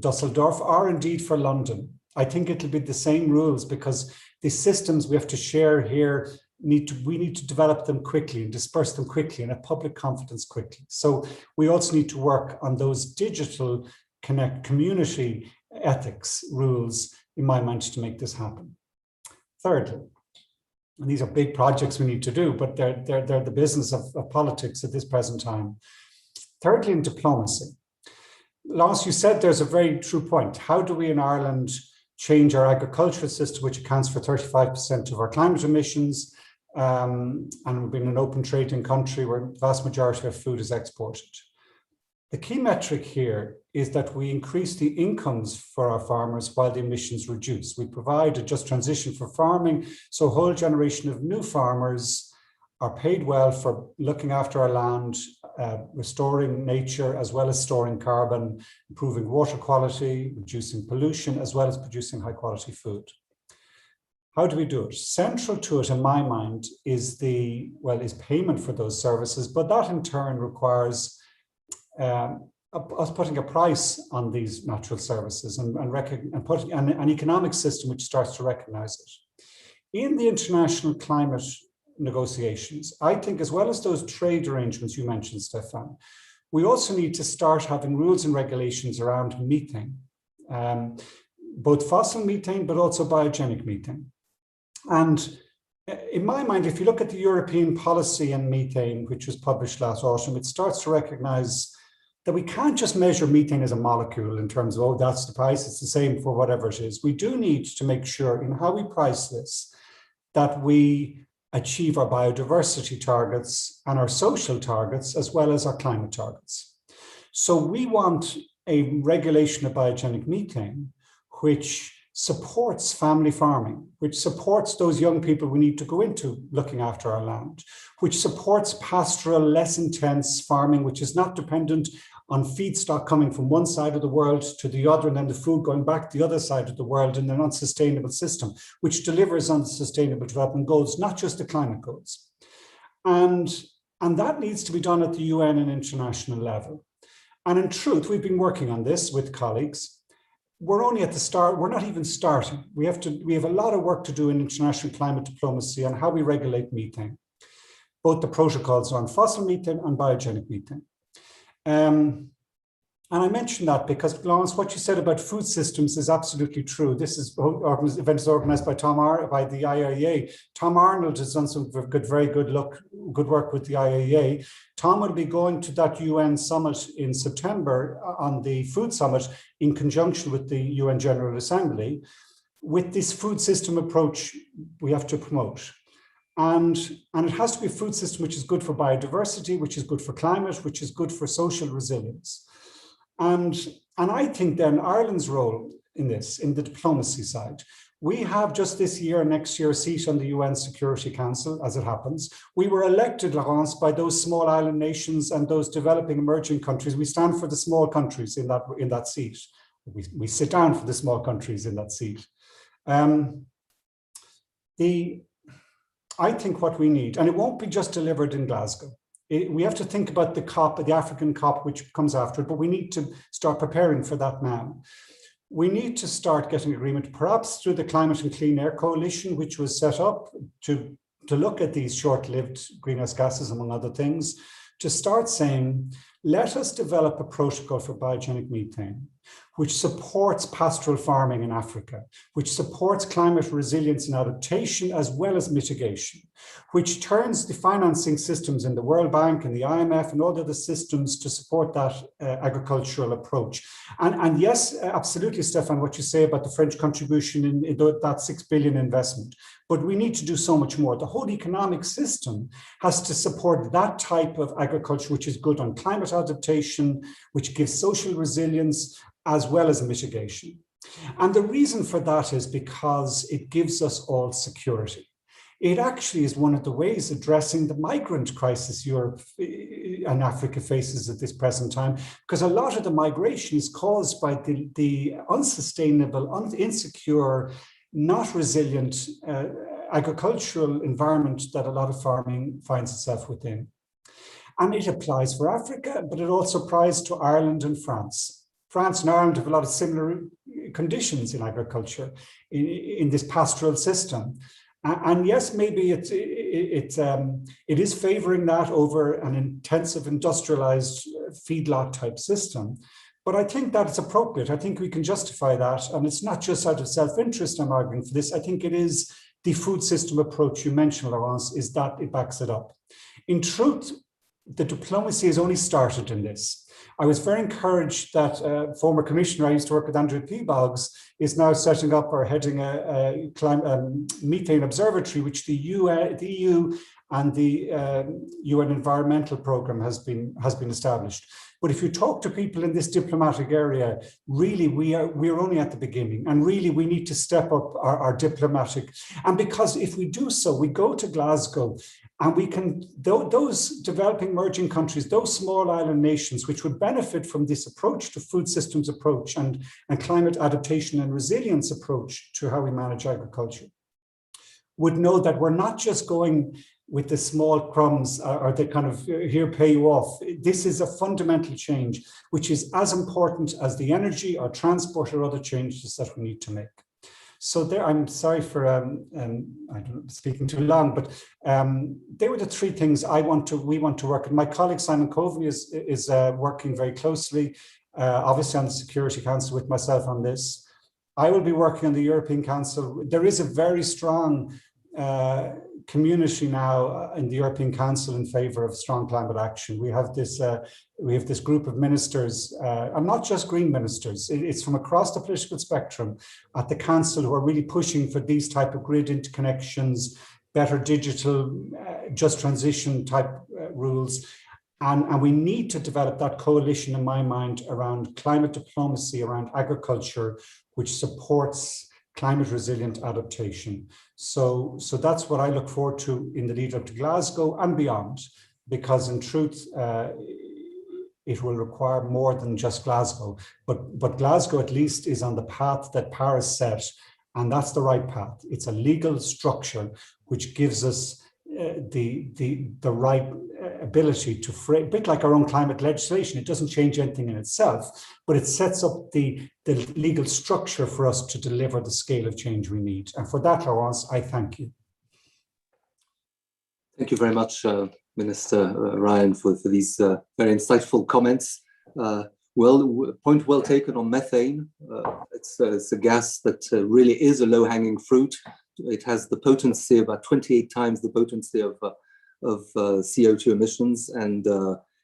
Dusseldorf or indeed for London. I think it'll be the same rules because the systems we have to share here we need to develop them quickly and disperse them quickly and have public confidence quickly. So we also need to work on those digital community ethics rules, in my mind, to make this happen. Thirdly, and these are big projects we need to do, but they're the business of politics at this present time. Thirdly, in diplomacy. Laurence, you said there's a very true point. How do we in Ireland change our agricultural system, which accounts for 35% of our climate emissions, and we've been an open trading country where the vast majority of food is exported? The key metric here is that we increase the incomes for our farmers while the emissions reduce. We provide a just transition for farming, so a whole generation of new farmers are paid well for looking after our land, restoring nature, as well as storing carbon, improving water quality, reducing pollution, as well as producing high quality food. How do we do it? Central to it, in my mind, is payment for those services, but that in turn requires us putting a price on these natural services and putting an economic system which starts to recognize it. In the international climate negotiations, I think, as well as those trade arrangements you mentioned, Stéphane, we also need to start having rules and regulations around methane, both fossil methane, but also biogenic methane. And in my mind, if you look at the European policy on methane, which was published last autumn, it starts to recognize that we can't just measure methane as a molecule in terms of, oh, that's the price, it's the same for whatever it is. We do need to make sure in how we price this, that we achieve our biodiversity targets and our social targets, as well as our climate targets. So we want a regulation of biogenic methane, which supports family farming, which supports those young people we need to go into looking after our land, which supports pastoral, less intense farming, which is not dependent on feedstock coming from one side of the world to the other, and then the food going back to the other side of the world in an unsustainable system, which delivers on the sustainable development goals, not just the climate goals. And that needs to be done at the UN and international level. And in truth, we've been working on this with colleagues. We're only at the start, we're not even starting. We have a lot of work to do in international climate diplomacy on how we regulate methane, both the protocols on fossil methane and biogenic methane. And I mention that because, Laurence, what you said about food systems is absolutely true. This event is organized by by the IIEA. Tom Arnold has done some very good work with the IIEA. Tom will be going to that UN summit in September on the food summit in conjunction with the UN General Assembly. With this food system approach, we have to promote. And it has to be a food system which is good for biodiversity, which is good for climate, which is good for social resilience. And I think then Ireland's role in this, in the diplomacy side, we have just this year, next year, a seat on the UN Security Council, as it happens. We were elected, Laurence, by those small island nations and those developing emerging countries. We stand for the small countries in that seat. We sit down for the small countries in that seat. I think what we need, and it won't be just delivered in Glasgow. We have to think about the COP, the African COP, which comes after it, but we need to start preparing for that now. We need to start getting agreement, perhaps through the Climate and Clean Air Coalition, which was set up to look at these short-lived greenhouse gases, among other things, to start saying, let us develop a protocol for biogenic methane, which supports pastoral farming in Africa, which supports climate resilience and adaptation, as well as mitigation, which turns the financing systems in the World Bank and the IMF and all the other systems to support that agricultural approach. And yes, absolutely, Stéphane, what you say about the French contribution in that 6 billion investment. But we need to do so much more. The whole economic system has to support that type of agriculture, which is good on climate adaptation, which gives social resilience, as well as mitigation. And the reason for that is because it gives us all security. It actually is one of the ways addressing the migrant crisis Europe and Africa faces at this present time, because a lot of the migration is caused by the unsustainable, insecure, not resilient agricultural environment that a lot of farming finds itself within. And it applies for Africa, but it also applies to Ireland and France. France and Ireland have a lot of similar conditions in agriculture, in this pastoral system. And yes, maybe it is favoring that over an intensive industrialized feedlot type system. But I think that it's appropriate. I think we can justify that. And it's not just out of self-interest I'm arguing for this. I think it is the food system approach you mentioned, Laurence, is that it backs it up. In truth, the diplomacy has only started in this. I was very encouraged that former commissioner I used to work with, Andrew Peaboggs, is now setting up or heading a methane observatory, which the EU and the UN Environmental Programme has been established. But if you talk to people in this diplomatic area, really we are only at the beginning, and really we need to step up our diplomatic. And because if we do so, we go to Glasgow and we can, those developing emerging countries, those small island nations, which would benefit from this approach to food systems approach and climate adaptation and resilience approach to how we manage agriculture, would know that we're not just going with the small crumbs or the kind of here pay you off. This is a fundamental change, which is as important as the energy or transport or other changes that we need to make. So there, I'm sorry for I don't know, speaking too long, but they were the three things we want to work on. My colleague Simon Coveney is working very closely, obviously on the Security Council with myself on this. I will be working on the European Council. There is a very strong community now in the European Council in favor of strong climate action. We have this group of ministers, and not just green ministers, it's from across the political spectrum at the Council who are really pushing for these type of grid interconnections, better digital, just transition type rules. And we need to develop that coalition, in my mind, around climate diplomacy, around agriculture, which supports climate resilient adaptation. So that's what I look forward to in the lead up to Glasgow and beyond, because in truth, it will require more than just Glasgow, but Glasgow at least is on the path that Paris set, and that's the right path. It's a legal structure which gives us the right ability to frame, a bit like our own climate legislation. It doesn't change anything in itself, but it sets up the legal structure for us to deliver the scale of change we need. And for that, Laurence, I thank you. Thank you very much, Minister Ryan, for these very insightful comments. Point well taken on methane. It's a gas that really is a low-hanging fruit. It has the potency, about 28 times the potency of CO2 emissions, and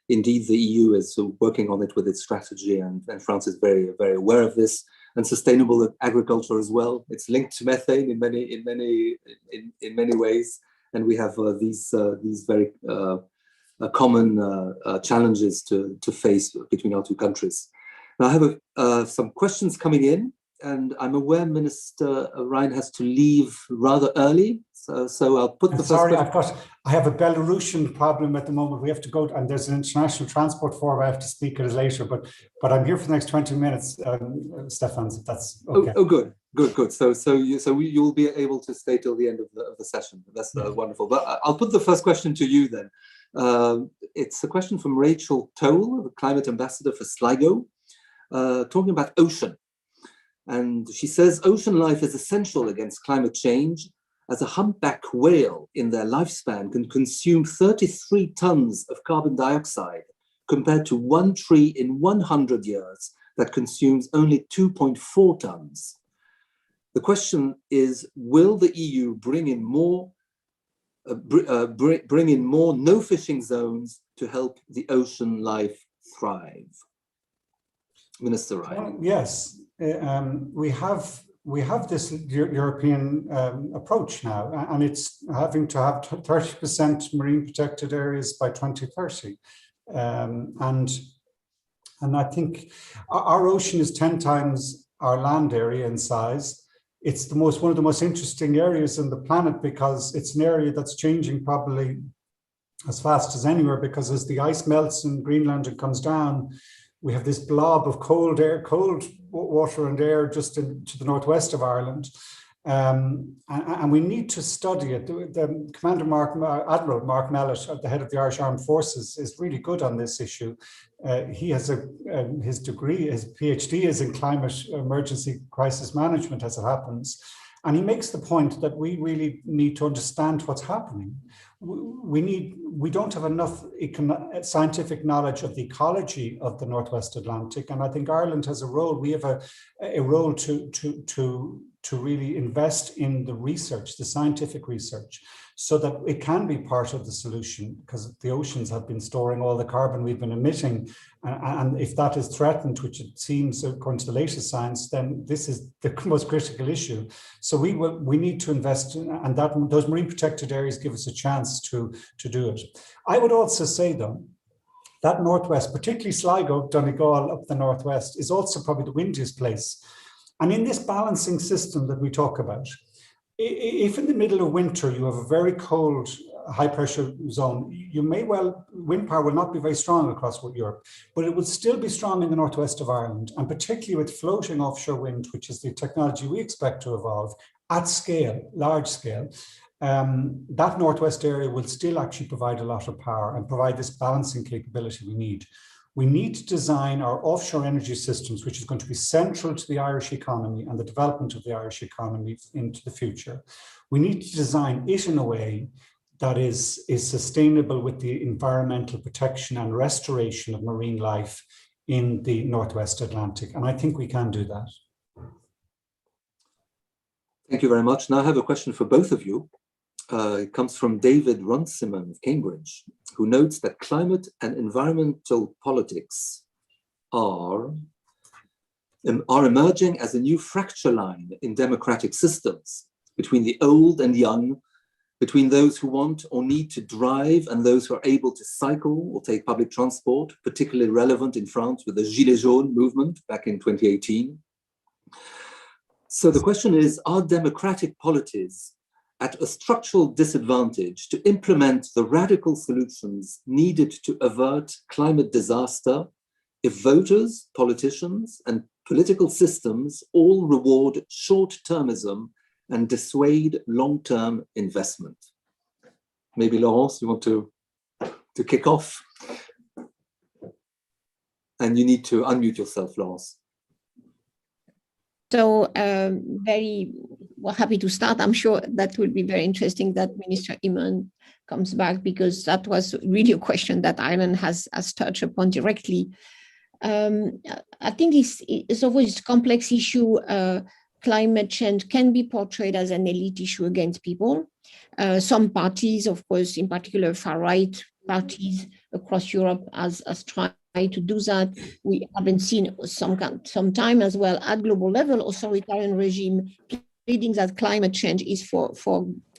indeed the EU is working on it with its strategy, and France is very, very aware of this. And sustainable agriculture as well. It's linked to methane in many ways, and we have these very common challenges to face between our two countries. Now I have some questions coming in, and I'm aware Minister Ryan has to leave rather early, so I'll put the first question. I have a Belarusian problem at the moment. We have to go, and there's an international transport forum I have to speak at later, but I'm here for the next 20 minutes, Stéphane, if that's okay. Oh, good. So you'll be able to stay till the end of the session. That's wonderful. But I'll put the first question to you then. It's a question from Rachel Toll, the climate ambassador for Sligo, talking about ocean. And she says, ocean life is essential against climate change, as a humpback whale in their lifespan can consume 33 tons of carbon dioxide, compared to one tree in 100 years that consumes only 2.4 tons. The question is, will the EU bring in more no-fishing zones to help the ocean life thrive? Minister Ryan. Yes. We have this European approach now, and it's having to have 30% marine protected areas by 2030. And I think our ocean is 10 times our land area in size. It's one of the most interesting areas on the planet, because it's an area that's changing probably as fast as anywhere, because as the ice melts in Greenland and comes down, we have this blob of cold water and air just to the northwest of Ireland. And we need to study it. The Admiral Mark Mellett, at the head of the Irish Armed Forces, is really good on this issue. He has his degree, his PhD is in climate emergency crisis management, as it happens. And he makes the point that we really need to understand what's happening. We don't have enough scientific knowledge of the ecology of the Northwest Atlantic, and I think Ireland has a role. We have a role to to really invest in the research, the scientific research, so that it can be part of the solution, because the oceans have been storing all the carbon we've been emitting. And if that is threatened, which it seems according to the latest science, then this is the most critical issue. So we need to invest in, and those marine protected areas give us a chance to do it. I would also say though, that Northwest, particularly Sligo, Donegal up the Northwest, is also probably the windiest place. And in this balancing system that we talk about, if in the middle of winter you have a very cold, high pressure zone, you may well, wind power will not be very strong across Europe, but it will still be strong in the northwest of Ireland, and particularly with floating offshore wind, which is the technology we expect to evolve at scale, large scale. That northwest area will still actually provide a lot of power and provide this balancing capability we need. We need to design our offshore energy systems, which is going to be central to the Irish economy and the development of the Irish economy into the future. We need to design it in a way that is sustainable with the environmental protection and restoration of marine life in the Northwest Atlantic. And I think we can do that. Thank you very much. Now I have a question for both of you. It comes from David Runciman of Cambridge, who notes that climate and environmental politics are emerging as a new fracture line in democratic systems between the old and young, between those who want or need to drive and those who are able to cycle or take public transport, particularly relevant in France with the Gilets jaunes movement back in 2018. So the question is, are democratic polities at a structural disadvantage to implement the radical solutions needed to avert climate disaster if voters, politicians, and political systems all reward short-termism and dissuade long-term investment? Maybe Laurence, you want to kick off? And you need to unmute yourself, Laurence. So very well, happy to start. I'm sure that will be very interesting that Minister Eamon comes back, because that was really a question that Ireland has touched upon directly. I think it's always a complex issue. Climate change can be portrayed as an elite issue against people. Some parties, of course, in particular far-right parties across Europe, as trying to do that. We haven't seen some time as well at global level, authoritarian regime pleading that climate change is for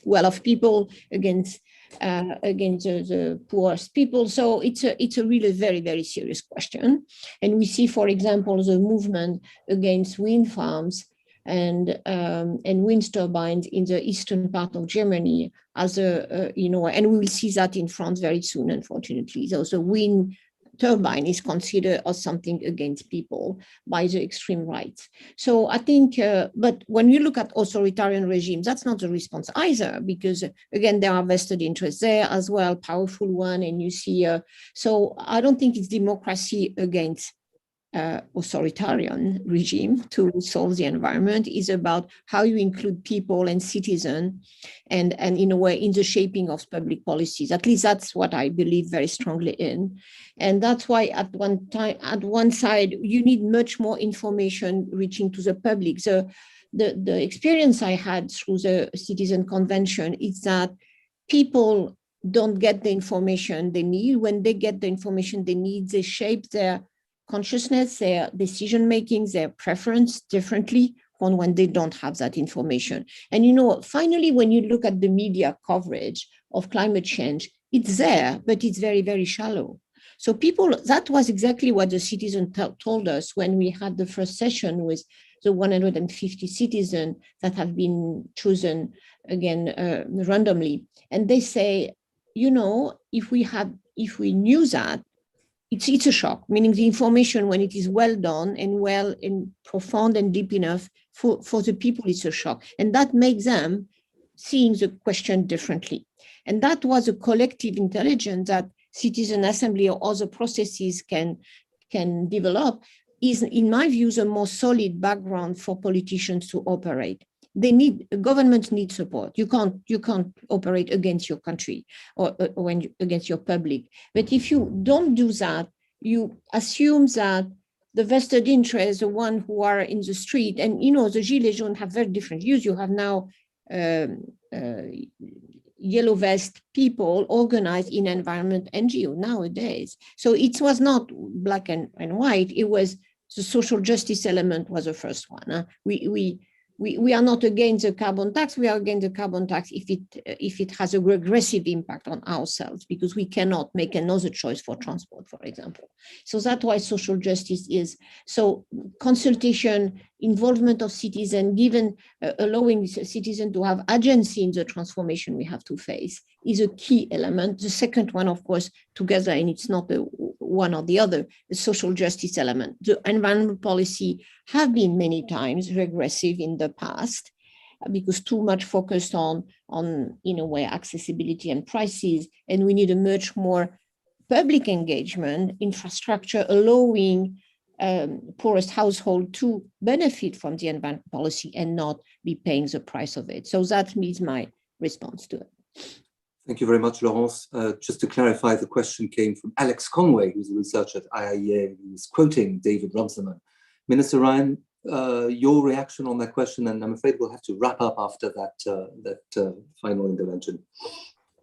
well-off people against the poorest people. So it's a really very, very serious question. And we see, for example, the movement against wind farms and wind turbines in the eastern part of Germany as and we will see that in France very soon, unfortunately. So the wind turbine is considered as something against people by the extreme right. So I think, but when you look at authoritarian regimes, that's not the response either, because again, there are vested interests there as well, powerful one, and you see, so I don't think it's democracy against authoritarian regime to solve the environment. Is about how you include people and citizens and in a way in the shaping of public policies. At least that's what I believe very strongly in. And that's why at one side, you need much more information reaching to the public. So the experience I had through the Citizen Convention is that people don't get the information they need. When they get the information they need, they shape their consciousness, their decision-making, their preference differently from when they don't have that information. And finally, when you look at the media coverage of climate change, it's there, but it's very, very shallow. So that was exactly what the citizen told us when we had the first session with the 150 citizens that have been chosen again randomly. And they say, if we knew that, it's a shock, meaning the information, when it is well done and well and profound and deep enough for the people, it's a shock. And that makes them seeing the question differently. And that was a collective intelligence that citizen assembly or other processes can develop, is, in my view, the more solid background for politicians to operate. Governments need support. You can't operate against your country or against your public. But if you don't do that, you assume that the vested interests, the one who are in the street. And, you know, the Gilets jaunes have very different views. You have now yellow vest people organized in environment NGO nowadays. So it was not black and white. It was the social justice element was the first one. We are not against the carbon tax. We are against the carbon tax if it has a regressive impact on ourselves, because we cannot make another choice for transport, for example. So that's why social justice is. So consultation, involvement of citizens, given allowing citizens to have agency in the transformation we have to face is a key element. The second one, of course, together, and it's not one or the other, the social justice element. The environmental policy have been many times regressive in the past because too much focused on in a way, accessibility and prices, and we need a much more public engagement, infrastructure, allowing poorest household to benefit from the environmental policy and not be paying the price of it. So that is my response to it. Thank you very much, Laurence. Just to clarify, the question came from Alex Conway, who's a researcher at IIEA, who's quoting David Runciman. Minister Ryan, your reaction on that question, and I'm afraid we'll have to wrap up after that final intervention.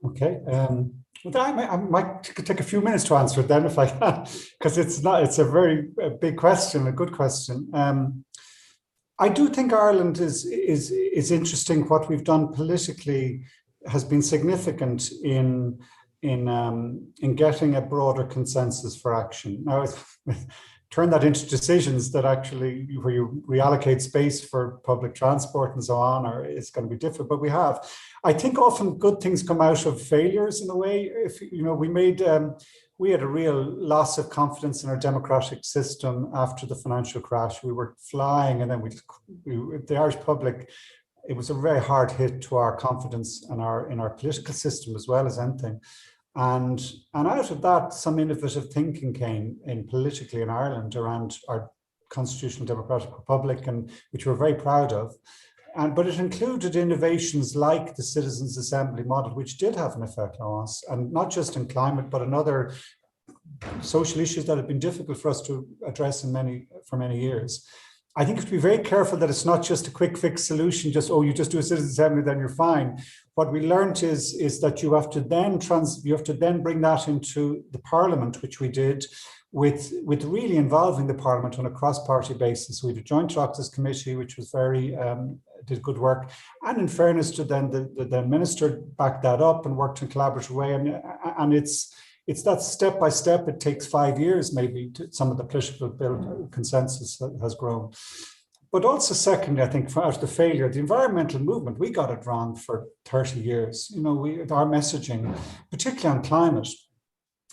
Okay. I might take a few minutes to answer it then, if I can, because it's a very big question, a good question. I do think Ireland is interesting. What we've done politically has been significant in getting a broader consensus for action. Now, turn that into decisions that actually, where you reallocate space for public transport and so on, or it's going to be different. But we have, I think, often good things come out of failures in a way. If you know, we had a real loss of confidence in our democratic system after the financial crash. We were flying, and then the Irish public. It was a very hard hit to our confidence in our political system as well as anything. And out of that, some innovative thinking came in politically in Ireland around our constitutional democratic republic, and which we're very proud of. But it included innovations like the Citizens' Assembly model, which did have an effect on us, and not just in climate, but in other social issues that have been difficult for us to address for many years. I think you have to be very careful that it's not just a quick fix solution, just, oh, you just do a Citizens' Assembly, then you're fine. What we learned is that you have to then bring that into the Parliament, which we did, with really involving the Parliament on a cross-party basis. We had a Joint Oireachtas Committee, which was did good work. And in fairness to then, the Minister backed that up and worked in a collaborative way. And it's that step by step. It takes 5 years, maybe, to some of the political consensus that has grown. But also, secondly, I think out of the failure, the environmental movement, we got it wrong for 30 years. You know, our messaging, particularly on climate,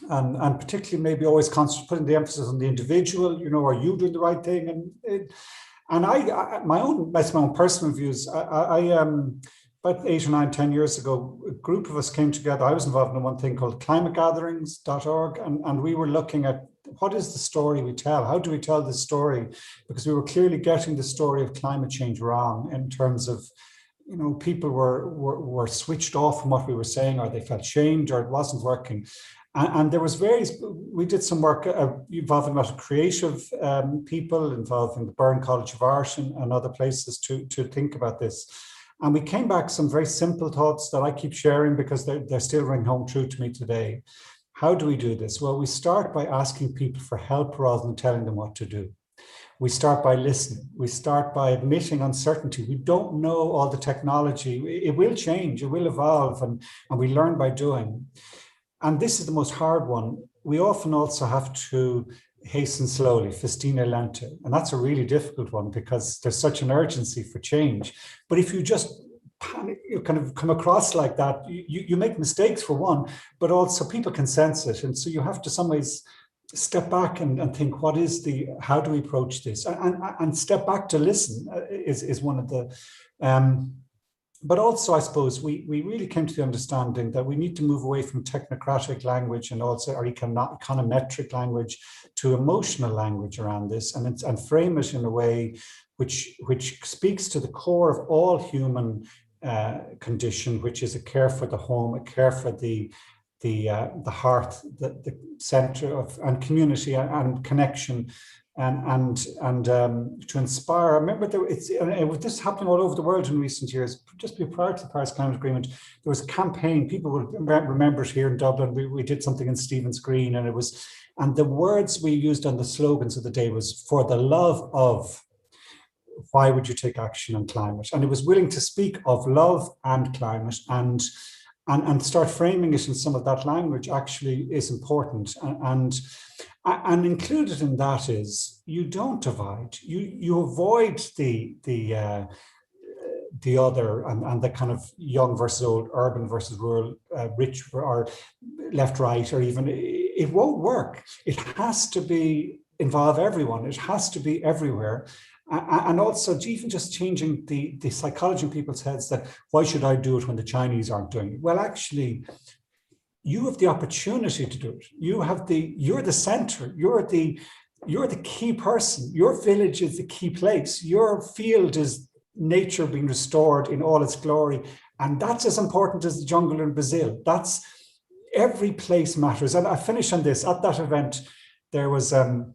and particularly maybe always putting the emphasis on the individual. You know, are you doing the right thing? And my own personal views. About 8 or 9, 10 years ago, a group of us came together. I was involved in one thing called climategatherings.org, and we were looking at what is the story we tell? How do we tell this story? Because we were clearly getting the story of climate change wrong in terms of, you know, people were switched off from what we were saying, or they felt shamed, or it wasn't working. And there was we did some work involving a lot of creative people, involving the Byrne College of Art and other places to think about this. And we came back some very simple thoughts that I keep sharing because they're still ringing home true to me today. How do we do this? Well, we start by asking people for help rather than telling them what to do. We start by listening. We start by admitting uncertainty. We don't know all the technology. It will change, it will evolve, and we learn by doing. And this is the most hard one. We often also have to hasten slowly, festina lente. And that's a really difficult one because there's such an urgency for change. But if you just panic, you kind of come across like that, you make mistakes for one, but also people can sense it. And so you have to some ways step back and think, how do we approach this? And step back to listen is one of the, but also, I suppose, we really came to the understanding that we need to move away from technocratic language and also our econometric language to emotional language around this, and frame it in a way which speaks to the core of all human condition, which is a care for the home, a care for the hearth, the center of and community and connection, and to inspire. I remember this happening all over the world in recent years. Just prior to the Paris Climate Agreement, there was a campaign. People will remember it here in Dublin. We did something in Stephen's Green, and the words we used on the slogans of the day was "for the love of." Why would you take action on climate? And it was willing to speak of love and climate and start framing it in some of that language actually is important. And included in that is you don't divide. You avoid the other and the kind of young versus old, urban versus rural, rich or left, right, or even it won't work. It has to involve everyone. It has to be everywhere. And also even just changing the psychology in people's heads that why should I do it when the Chinese aren't doing it? Well, actually, you have the opportunity to do it. You're the center. You're the key person. Your village is the key place. Your field is nature being restored in all its glory. And that's as important as the jungle in Brazil. Every place matters. And I finish on this. At that event, there was a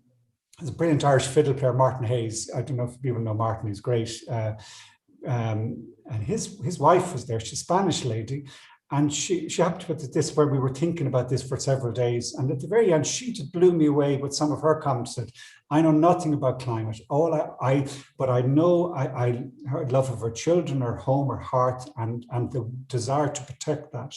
brilliant Irish fiddle player, Martin Hayes. I don't know if people know Martin, he's great. And his wife was there, she's a Spanish lady. And she happened to put this where we were thinking about this for several days. And at the very end, she just blew me away with some of her comments that I know nothing about climate. But I know her love of her children, her home, her heart, and the desire to protect that.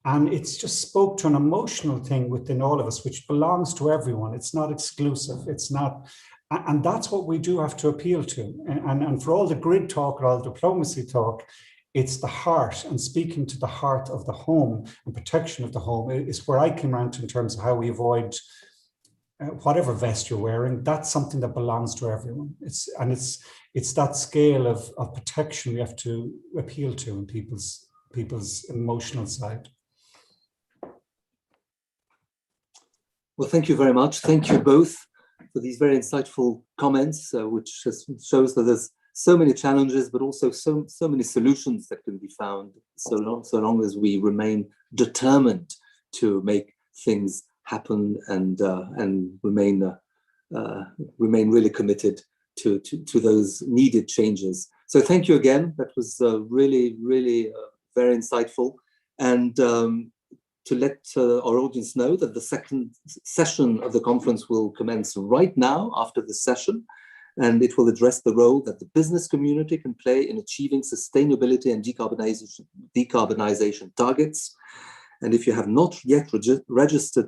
And it's just spoke to an emotional thing within all of us, which belongs to everyone. It's not exclusive. It's not, and that's what we do have to appeal to. And for all the grid talk or all the diplomacy talk, it's the heart and speaking to the heart of the home and protection of the home is where I came around to in terms of how we avoid whatever vest you're wearing. That's something that belongs to everyone. It's that scale of protection we have to appeal to in people's emotional side. Well, thank you very much. Thank you both for these very insightful comments, which shows that there's so many challenges, but also so many solutions that can be found so long as we remain determined to make things happen and remain really committed to those needed changes. So thank you again. That was really very insightful. And to let our audience know that the second session of the conference will commence right now after this session, and it will address the role that the business community can play in achieving sustainability and decarbonization targets. And if you have not yet registered